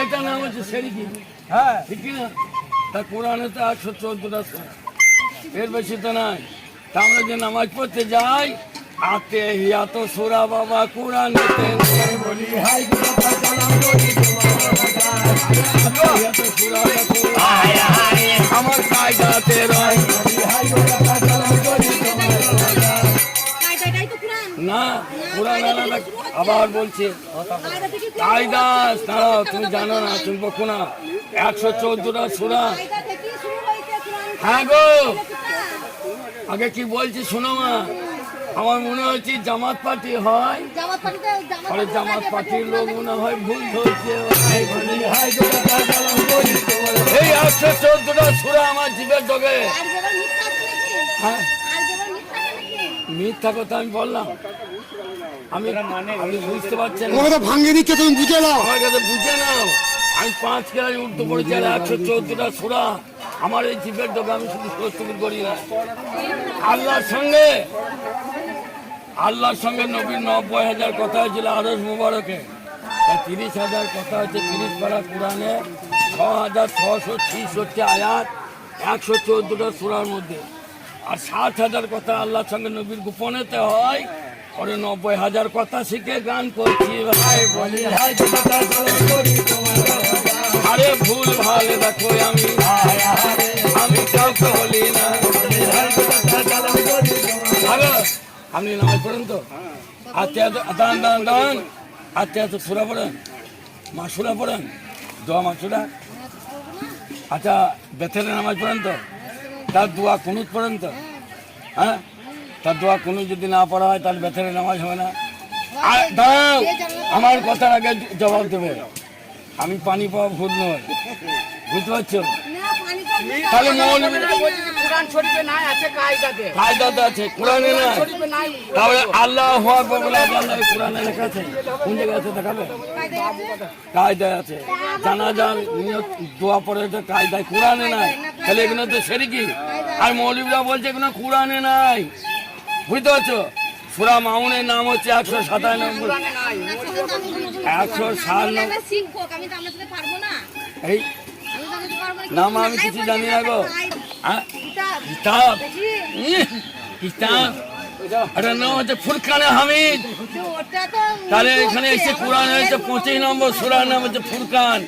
সেটা নাম হচ্ছে সেরিকি। হ্যাঁ ঠিক না? তা কোরআনে তো 114টা সূরা, এর বেশি তো নাই। তা আমরা যে নামাজ পড়তে যাই, আতে হিয়া তো সূরা বাবা কোরআনেতে বলি হাই আমার কায়দাতে রয় না কোরআন আলাদা। আবার বলছি কায়দা তারা তুমি জানো না, তুমি বকো না। 114টা সূরা। হ্যাঁ গো, আগে কি বলছি শোনো মা। আমার মনে হচ্ছে জামাত পার্টি হয়, আরে জামাত পার্টির লোক মনে হয় ভুল ধরছে। এই 114টা সূরা আমার জীবের ডগে। হ্যাঁ মিথ্যা কথা আমি বললাম, আমি বুঝতে পারছি না। ভাঙিয়ে দিচ্ছে, তুমি বুঝে নাও, আমার কাছে বুঝে নাও। আমি 5 ক্লাস উর্দু পড়েছি, আর 114টা সূরা আমার এই জীবের ডগে। আমি শুধু প্রস্তুতি করি না, আল্লাহর সঙ্গে নবীর 90,000 কথা হয়েছিল আরশ মুবারকে। 30,000 কথা হচ্ছে 30 পারা কোরআনে, 6,666 আয়াত 114টা সূরার মধ্যে। আর 7,000 কথা আল্লাহর সঙ্গে নবীর গোপনেতে হয়। পরে 90,000 কথা শিখে গান করছি ভাই বলি হাই। আরে ভুল ভালো দেখো আমি কাউকে বলি না। আপনি নামাজ পড়েন তো? আচ্ছা দান দান দান। আচ্ছা সূরা পড়েন, মাসুরা পড়েন, দোয়া মাসুরা। আচ্ছা বেতের নামাজ পড়েন তো? তার দোয়া কুনুত পড়েন তো? হ্যাঁ, তার দোয়া কুনুত যদি না পড়া হয় তাহলে বেতের নামাজ হবে না। দাও, আমার কথার আগে জবাব দেবে। আমি পানি পাওয়া ভুল নয়, বুঝতে পারছো? তাহলে কায়দাতে আছে, কোরআনে নাই। তাহলে আল্লাহু আকবার বলে আল্লাহ কোরআনে লেখা আছে, কোন জায়গায় আছে দেখাবে? কায়দায় আছে। জানাজার নিয়ত দোয়া পড়ে তো কায়দায়, কোরআনে নাই। তাহলে এগুলো তো শিরকি। আর মৌলবীরা বলছে এগুলো কোরআনে নাই, বুঝতে পারছো? সূরা মাউনের নাম হচ্ছে 197। 197 এই নাম আমি কিছু জানি না গো। কিতাব কিতাব এটার নাম হচ্ছে ফুরকানে হামিদ। তাহলে এখানে এসে কোরআন হয়েছে 25 নম্বর সূরার নাম হচ্ছে ফুরকান।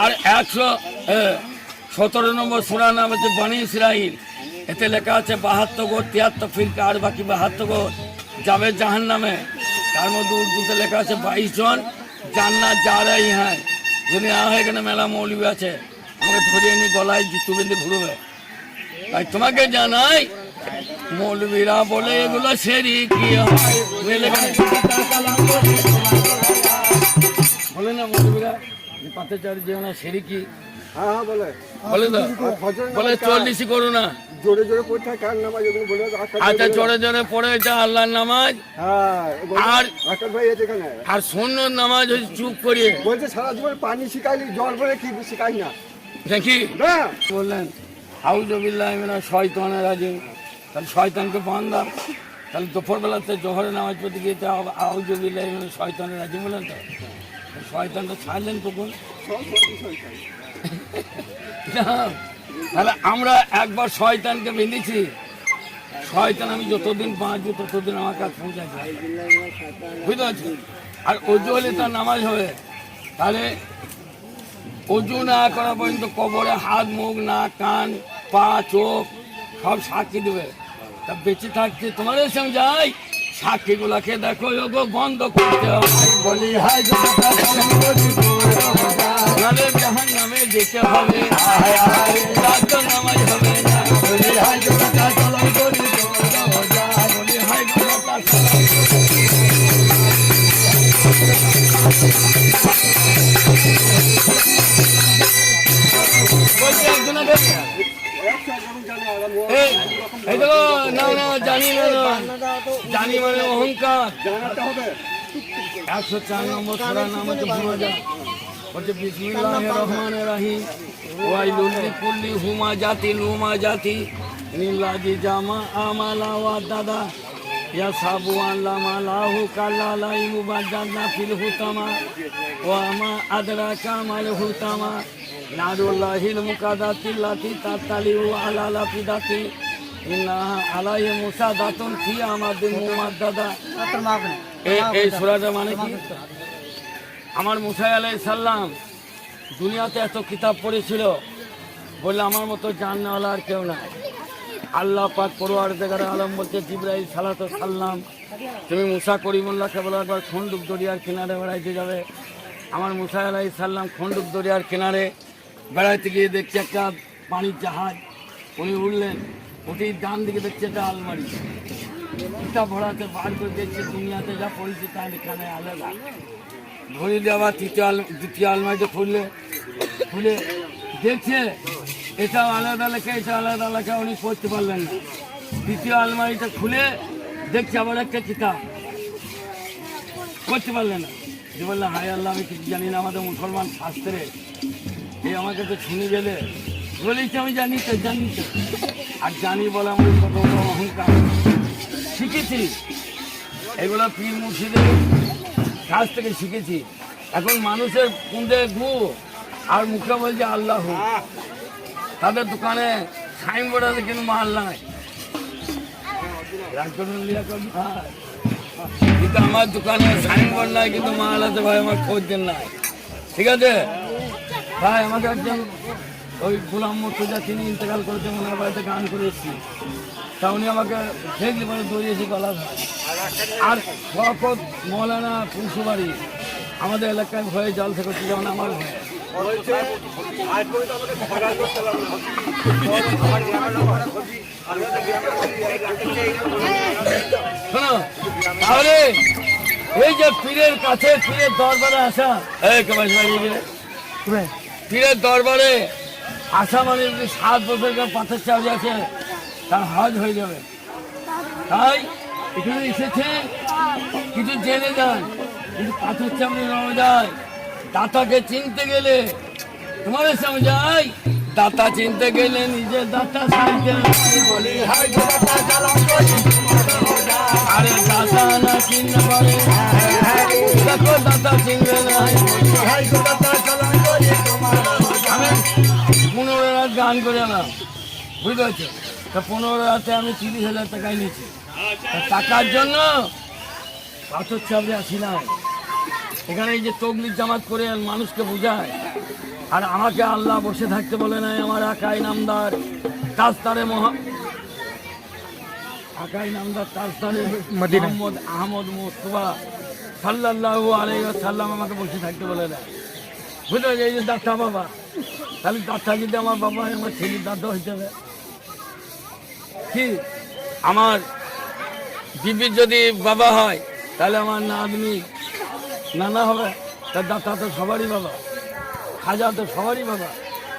আর 117 নম্বর সূরার নাম হচ্ছে বনি ইসরাইল। এতে লেখা আছে 72 গোট 73 ফিরকা, আর বাকি 72 গোট যাবে জাহান্নামে। তার মধ্যে উর্দুতে লেখা আছে 22 জন জান্নাত যা রাই হ্যাঁ। যদি না হয় এখানে মেলা মৌলবী আছে, আমাকে ধরিয়ে নি গলায় জুতো বেঁধে ঘুরবে। তাই তোমাকে জানাই মৌলবীরা বলে এগুলো শিরকি হয়, বলে না মৌলবীরা পাতে চার যে না শিরকি। হ্যাঁ বলে তো বলে 40 করো না, জোরে জোরে পড়তে হয়। কার নামাজ এগুলো বলে? আচ্ছা জোরে জোরে পড়ে এটা আল্লাহর নামাজ। আর ভাই এখানে আর সুন্নত নামাজ হচ্ছে চুপ করিয়ে বলছে সারা জীবন পানি শিখাইলি, জল বলে কি শিখাই না দেখি। বললেন আউযু বিল্লাহি মিনাশ শাইতানির রাজিম, তাহলে শয়তানকে বান্দা। তাহলে দুপুরবেলাতে জোহরে নামাজ পড়তে গিয়ে আউযু বিল্লাহি মিনাশ শাইতানির রাজিম বললেন তো, শয়তানটা ছাড়লেন কখন? তাহলে আমরা একবার শয়তানকে বেঁধেছি। শয়তান আমি যতদিন বাঁচবো ততদিন আমার কাছে পৌঁছায়, বুঝতে পারছি? আর অজু হলে তার নামাজ হবে। তাহলে অজু না করা পর্যন্ত কবরে হাত, মুখ, নাক, কান, পা, চোখ সব সাক্ষী দেবে। তা বেঁচে থাকতে তোমাদের সঙ্গে যাই, সাক্ষীগুলাকে দেখো ওগো বন্ধ করতে হবে। বলি হাই নালে জাহান নামে যেতে হবে, নামাজ হবে না। বলি হাই বলি হাই বলছি একজনকে জানি না, জানি মানে অহংকার। 104 নম্বর সূরার নাম হচ্ছে হুমাজা। বলছে বিসমিল্লাহির রহমানির রহিম ওয়াইলুল লিকুল্লি হুমাজাতিন লুমাজাতি লিল্লাযী জামা আমালা ওয়া দাদা ইয়া সাবুয়ান লামা লাহু কাল্লাই মুবাজ্জানা ফিল হুতামা ওয়া মা আদরাকা মাল হুতামা নারুল্লাহিল মুকাদাতিল্লাতি তাতালিউ আলা লাফিদাতি ইন্নাহা আলাইহি মুসাদাতুন ফি আমাদিন মুমাদ্দাদা। এই সূরাটা মানে কি? আমার মুসা আলাইহিস সালাম দুনিয়াতে এত কিতাব পড়েছিল, বললে আমার মতো জাননেওয়ালা আর কেউ নাই। আল্লাহ পাক পরওয়ারদিগার আলম বলছে, জিবরাইল সালাতু সাল্লাম তুমি মুসা করিমুল্লাহকে বলো একবার খন্দুক দরিয়ার কিনারে বেড়াইতে যাবে। আমার মুসা আলাইহিস সালাম খন্দুক দরিয়ার কিনারে বেড়াইতে গিয়ে দেখছে একটা পানির জাহাজ। উনি উঠলেন, উঠেই ডান দিকে দেখছে একটা আলমারি, কিতাব ভরাতে বার করে দেখছে দুনিয়াতে যা পড়েছে তার এখানে আলাদা। ধরে দিয়ে আবার দ্বিতীয় আলমারিতে খুলে দেখছে এটাও আলাদা লেখা, এটা আলাদা লেখা, উনি পড়তে পারলেন না। দ্বিতীয় আলমারিটা খুলে দেখছে আবার একটা কিতাব, পড়তে পারলেন না। যে বললে হায় আল্লাহ আমি কিছু জানি না, আমাদের মুসলমান শাস্ত্রে এই আমাকে তো শুনে গেলে বলেছি আমি জানি তো আর জানি বলে আমার কত বড় অহংকার। শিখেছি এগুলো পীর মুর্শিদের কাছ থেকে শিখেছি। এখন মানুষের কুঁদে গু আর মুখে বলছে আল্লাহ। তাদের দোকানে সাইনবোর্ড আছে কিন্তু মাল নাই। কিন্তু আমার দোকানে সাইনবোর্ড নাই কিন্তু মাল আছে ভাই, আমার খোঁজ দেন নাই। ঠিক আছে ভাই, আমাকে একজন ওই গোলাম মুর্তজা তিনি ইন্তেকাল করেছে, ওনার বাড়িতে গান করে এসেছি। তা উনি আমাকে দেখলি বলে দৌড়িয়েছি গলা ধরে। আর শকত মৌলানা পুঁশুবাড়ি আমাদের এলাকায় ভয়ে জল থেকে যেমন আমার ভয়ে। শোনো তাহলে এই যে পীরের কাছে পীরের দরবারে আসা, পীরের দরবারে আসা মানে যদি 7 বছর পাথর চার্জ আছে তার হজ হয়ে যাবে। তাই এখানে এসেছে কিছু জেনে যান, কিন্তু পাথর চামড়ি নেওয়া যায়। দাতাকে চিনতে গেলে তোমার সমঝাই, দাতা চিনতে গেলে নিজে দাতা বলি আরে দাতা না চিনতে পারে দেখো দাতা চিনবে না। আমি 15 রাত গান করে এলাম, বুঝতে পারছো? তা 15 রাতে আমি 30,000 টাকায় নিয়েছি। টাকার জন্য পাথর চাপড়ে আসি না। এখানে এই যে তবলিগ জামাত করে মানুষকে বোঝায়, আর আমাকে আল্লাহ বসে থাকতে বলে নাই। আমার আকাই নামদার তাজদারে মোহাম্মদ আহমদ মুস্তফা সাল্লাল্লাহু আলাইহি ওয়াসাল্লাম আমাকে বসে থাকতে বলে না। বুঝতে এই যে দাদা বাবা, তাহলে দাদা যদি আমার বাবা হয়, আমার ছেলের দাদা হইতে হবে। কি আমার বিবির যদি বাবা হয় তাহলে আমার নাতনি নানা হবে। তার দাদা তো সবারই বাবা, খাজা তো সবারই বাবা।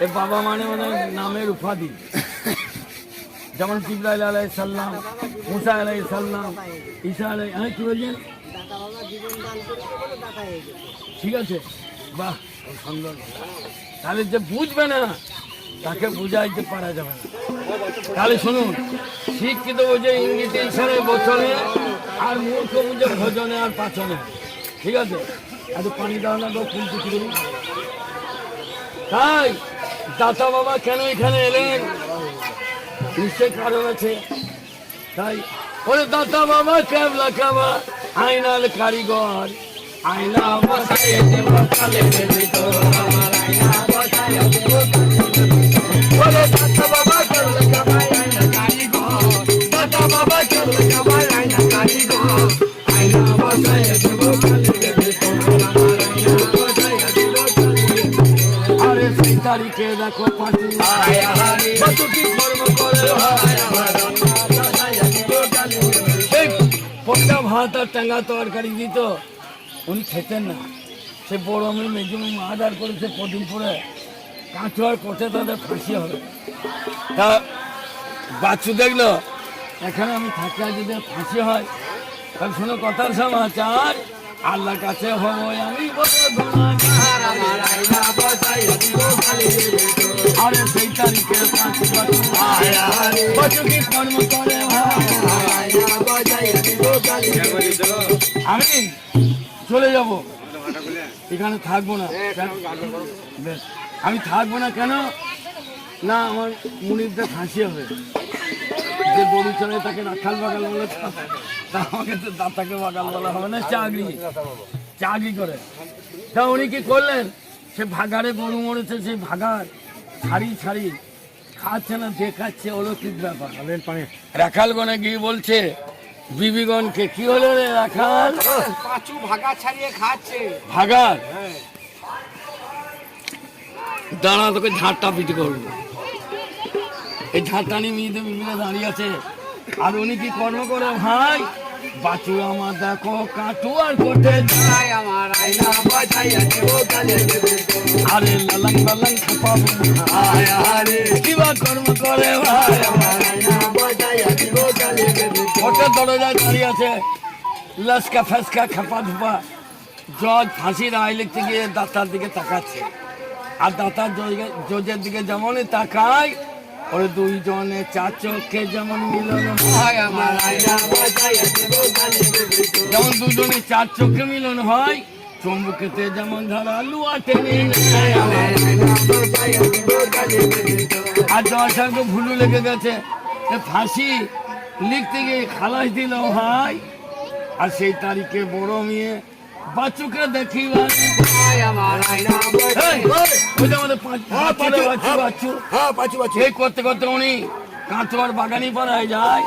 এ বাবা মানে নামের উপাধি। যেমন জিবরাইল আলাইহিস সালাম, মুসা আলাইহিস সালাম, ঈসা আলাইহিস, হ্যাঁ কি বলছেন? ঠিক আছে, বাহ সুন্দর। তাহলে যে বুঝবে না তাকে বুঝাইতে পারা যাবে না। তাহলে শুনুন, শিক্ষিত বুঝে ইঙ্গিতে ইশারায় বচনে, আর মূর্খ বুঝে ভোজনে আর পাচনে। ঠিক আছে, এত পানি দাও না তো ফুল কিছু করুন। তাই দাতা বাবা কেন এখানে এলেন? নিশ্চয় কারণ আছে। তাই ওরে দাতা বাবা কেবলা কাবা আইনাল কারিগর, আয়না বসায়ে দেব কালের ভিতর, আয়না বসায়ে দেব ওরে দাতা বাবা কেবলা কাবা আয়না কারিগর, দাতা বাবা কেবলা কাবা আয়না কারিগর, আয়না বসায়ে দেব কালের ভিতর, আয়না বসায়ে দেব কালের ভিতর। আরে সেই তারিখে দেখো পাঁচু আয়া হারি কতটি কর্ম করে হায়া বসায়ে দেব কালের ভিতর। পোটা ভাত আর টাঙ্গা তরকারি দিত, উনি খেতেন না। সে বড় মেয়ে মেজুমি মাদার করেছে কদিন পরে কাঁচুয়ার কোটে তাদের ফাঁসি হবে। তা বাচ্চু দেখলো এখানে আমি থাকি, আর যদি ফাঁসি হয় তাহলে শোনো কথার সমাচার, আল্লাহর কাছে হব আমি আরে সেই তারিখে বাচ্চু কি কর্ম করে আমি চলে যাব, এখানে থাকবো না। বেশ, আমি থাকবো না কেন না, আমার মুনিরদের ফাঁসি হবে। যে গরু চলে তাকে রাখাল বাগাল বলে, তা আমাকে তো দাতাকে বাগাল বলা হবে না। চাকরি করে। তা উনি কি করলেন, সে ভাগাড়ে গরু মরেছে, সেই ভাগাড় ছাড়ি ছাড়ি খাচ্ছে না, দেখাচ্ছে অলৌকিক ব্যাপার। রাখালগণে গিয়ে বলছে বিবিগণকে, কি হলো রে রাখাল? পাঁচু ভাগা ছাড়িয়ে খাচ্ছে। ভাগাড় দাঁড়া, তোকে ঝাঁটটা পিটি করবো। এই ঝাঁটটা নিয়ে মেয়েদের বিবিরা দাঁড়িয়ে আছে। আর উনি কি কর্ম করে ভাই? বাঁচু আমার দেখো কাটু আর কোটে যায় আমার আয়না বাজাইয়া দেব গালে দেবে। আরে লালাং লালাং খাপাবো আয় আরে কিবা কর্ম করে ভাই আমার আয়না বাজাইয়া দেব গালে দেবে। ওটা দরজায় দাঁড়িয়ে আছে, লস্কা ফেসকা খাপা ধুপা। জজ ফাঁসির রায় লিখতে গিয়ে দাতার দিকে তাকাচ্ছে, আর দাতার জজের দিকে যেমনই তাকায়, ওর দুইজনে চার চোখে যেমন মিলন হয় আমার আয়না বাজাইয়া দেব গালে দেবে। যেমন দুজনে চার চোখে মিলন হয়, চুম্বকেতে যেমন ধরা লুয়া টেনে নেয় আমার আয়না বাজাইয়া দেব গালে দেবে। আর জজ সাহেবকে ভুলু লেগে গেছে, ফাঁসি লিখতে গিয়ে খালাস দিল ভাই। আর সেই তারিখে বড় মেয়ে বাচ্চুকে দেখি এই করতে করতে উনি কাঁচুয়ার বাগানি পাড়ায় যায়।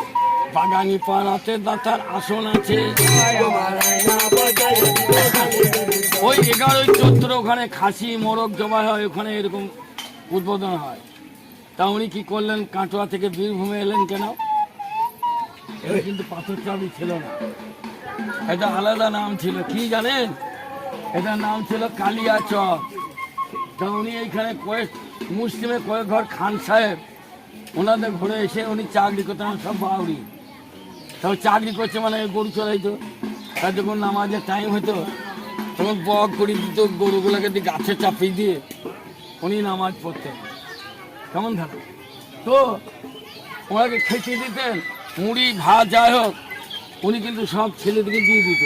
বাগানি পাড়াতে দাতার আসন আছে। ওই 11ই চৈত্র ওখানে খাসি মোরগ জবাই হয়, ওখানে এরকম উদ্বোধন হয়। তা উনি কি করলেন, কাটোয়া থেকে বীরভূমে এলেন কেন? এটা কিন্তু পাথর চাবি ছিল না, এটা আলাদা নাম ছিল। কি জানেন? এটার নাম ছিল কালিয়াচক। তা উনি এইখানে মুসলিমে কয়েক ঘর খান সাহেব, ওনাদের ঘুরে এসে উনি চাকরি করতেন, সব বাউরি। তখন চাকরি করছে মানে গরু চড়াইতো। তার যখন নামাজের টাইম হতো তখন বক করে দিত, গরুগুলোকে দিয়ে গাছে চাপিয়ে দিয়ে উনি নামাজ পড়তেন। কেমন থাকে? তো ওনাকে খেতে দিতেন, মুড়ি ভাত যাই হোক, উনি কিন্তু সব ছেলেদেরকে দিয়ে দিত।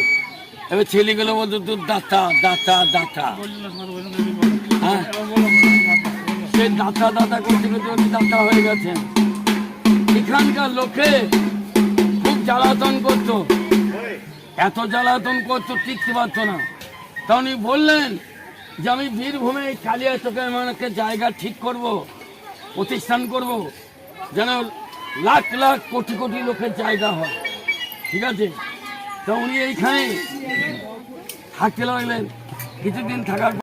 এবার ছেলেগুলো বলতো তোর দাতা দাতা দাতা, হ্যাঁ সেই দাতা দাতা করতে করতে উনি দাতা হয়ে গেছেন। এখানকার লোকে খুব জ্বালাতন করতো, এত জ্বালাতন করতো টিকতে পারতো না। তা উনি বললেন যে আমি বীরভূমে কালিয়াচকে এমন একটা জায়গা ঠিক করব, প্রতিষ্ঠান করব, যেন লাখ লাখ কোটি কোটি লোকের জায়গা হয়। ঠিক আছে? তো উনি এইখানে থাকতে লাগলেন। কিছুদিন থাকার